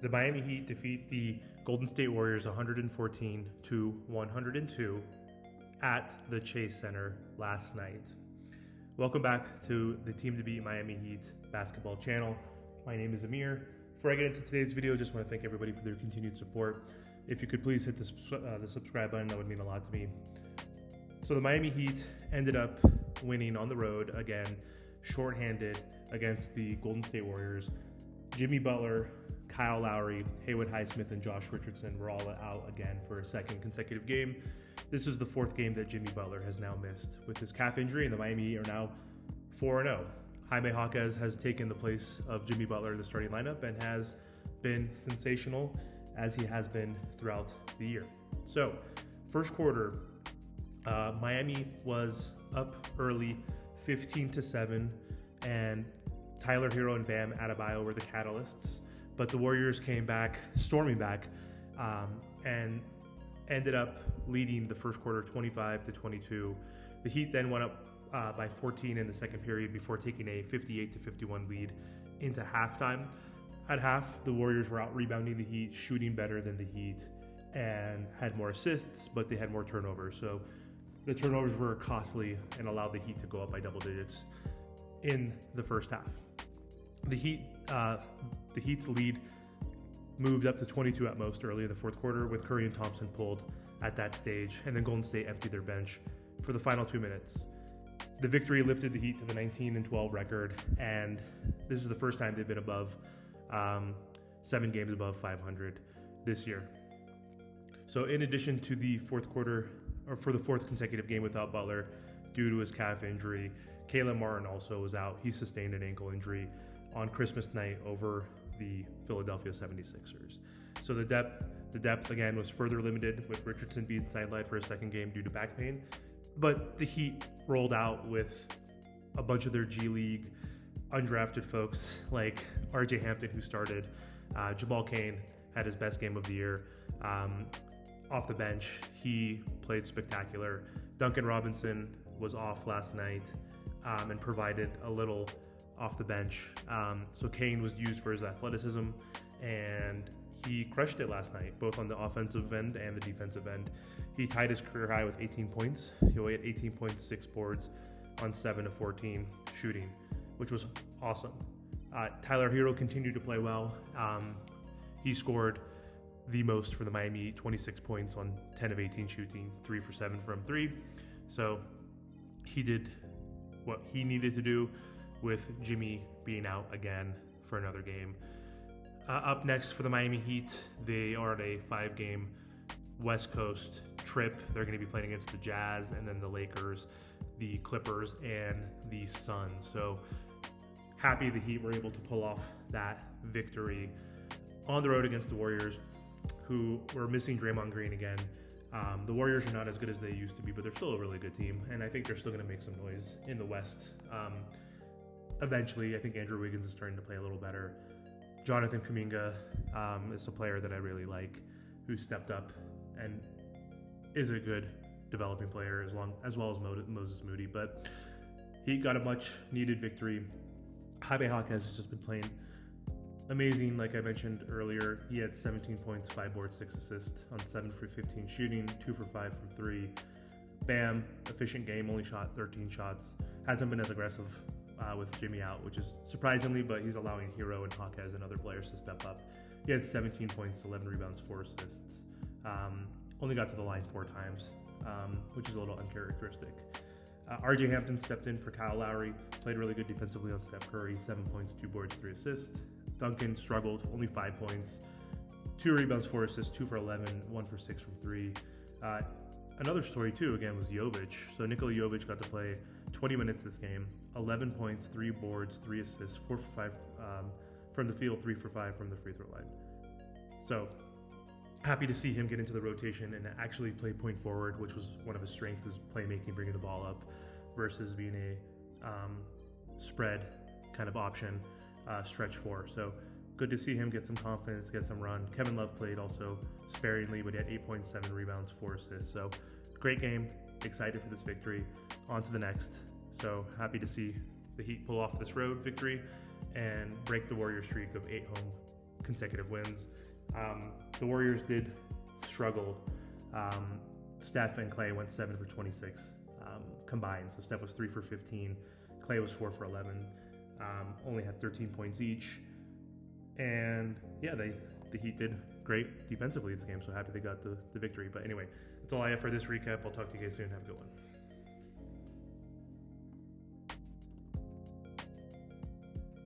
The Miami Heat defeat the Golden State Warriors 114-102 at the Chase Center last night. Welcome back to the Team to Beat Miami Heat basketball channel. My name is Amir. Before I get into today's video, just want to thank everybody for their continued support. If you could please hit the subscribe button, that would mean a lot to me. So the Miami Heat ended up winning on the road again, shorthanded against the Golden State Warriors. Jimmy Butler, Kyle Lowry, Haywood Highsmith, and Josh Richardson were all out again for a second consecutive game. This is the fourth game that Jimmy Butler has now missed with his calf injury, and the Miami Heat are now 4-0. Jaime Jaquez has taken the place of Jimmy Butler in the starting lineup and has been sensational as he has been throughout the year. So, first quarter, Miami was up early, 15-7, and Tyler Herro and Bam Adebayo were the catalysts. But the Warriors came back, storming back, and ended up leading the first quarter 25-22. The Heat then went up by 14 in the second period before taking a 58-51 lead into halftime. At half, the Warriors were out rebounding the Heat, shooting better than the Heat, and had more assists, but they had more turnovers. So the turnovers were costly and allowed the Heat to go up by double digits in the first half. The Heat's lead moved up to 22 at most early in the fourth quarter, with Curry and Thompson pulled at that stage, and then Golden State emptied their bench for the final 2 minutes. The victory lifted the Heat to the 19-12 record, and this is the first time they've been above 7 games above 500 this year. So in addition to the fourth quarter, or for the fourth consecutive game without Butler due to his calf injury, Caleb Martin also was out. He sustained an ankle injury on Christmas night over the Philadelphia 76ers. So the depth again was further limited, with Richardson being sidelined for a second game due to back pain. But the Heat rolled out with a bunch of their G League undrafted folks like RJ Hampton, who started. Jamal Cain had his best game of the year. Off the bench, he played spectacular. Duncan Robinson was off last night and provided a little off the bench. So Cain was used for his athleticism, and he crushed it last night, both on the offensive end and the defensive end. He tied his career high with 18 points. He only had 18 points, 6 boards on 7 of 14 shooting, which was awesome. Tyler Herro continued to play well. He scored the most for the Miami Heat, 26 points on 10 of 18 shooting, 3 for 7 from 3. So he did what he needed to do with Jimmy being out again for another game. Up next for the Miami Heat, they are on a 5-game West Coast trip. They're going to be playing against the Jazz, and then the Lakers, the Clippers, and the Suns. So happy the Heat were able to pull off that victory on the road against the Warriors, who were missing Draymond Green again. The Warriors are not as good as they used to be, but they're still a really good team, and I think they're still going to make some noise in the West. Eventually, I think Andrew Wiggins is starting to play a little better. Jonathan Kuminga is a player that I really like, who stepped up and is a good developing player, as well as Moses Moody. But he got a much-needed victory. Jaime Jaquez has just been playing amazing. Like I mentioned earlier, he had 17 points, 5 boards, 6 assists on 7 for 15 shooting, 2 for 5 from 3. Bam, efficient game, only shot 13 shots. Hasn't been as aggressive with Jimmy out, which is surprisingly, but he's allowing Herro and Jaquez and other players to step up. He had 17 points, 11 rebounds, 4 assists. Only got to the line 4 times, which is a little uncharacteristic. RJ Hampton stepped in for Kyle Lowry, played really good defensively on Steph Curry, 7 points, 2 boards, 3 assists. Duncan struggled, only 5 points, 2 rebounds, 4 assists, 2 for 11, 1 for 6 from 3. Another story too, again, was Jovic. So Nikola Jovic got to play 20 minutes this game, 11 points, 3 boards, 3 assists, 4 for 5 from the field, 3 for 5 from the free throw line. So happy to see him get into the rotation and actually play point forward, which was one of his strengths, is playmaking, bringing the ball up, versus being a spread kind of option, stretch 4. So good to see him get some confidence, get some run. Kevin Love played also sparingly, but he had 8.7 rebounds, 4 assists. So great game. Excited for this victory. On to the next. So happy to see the Heat pull off this road victory and break the Warrior streak of 8 home consecutive wins. The Warriors did struggle. Steph and Clay went 7 for 26 combined. So Steph was 3 for 15. Clay was 4 for 11. Only had 13 points each. And yeah, the Heat did great defensively this game. So happy they got the victory. But anyway, that's all I have for this recap. I'll talk to you guys soon. Have a good one.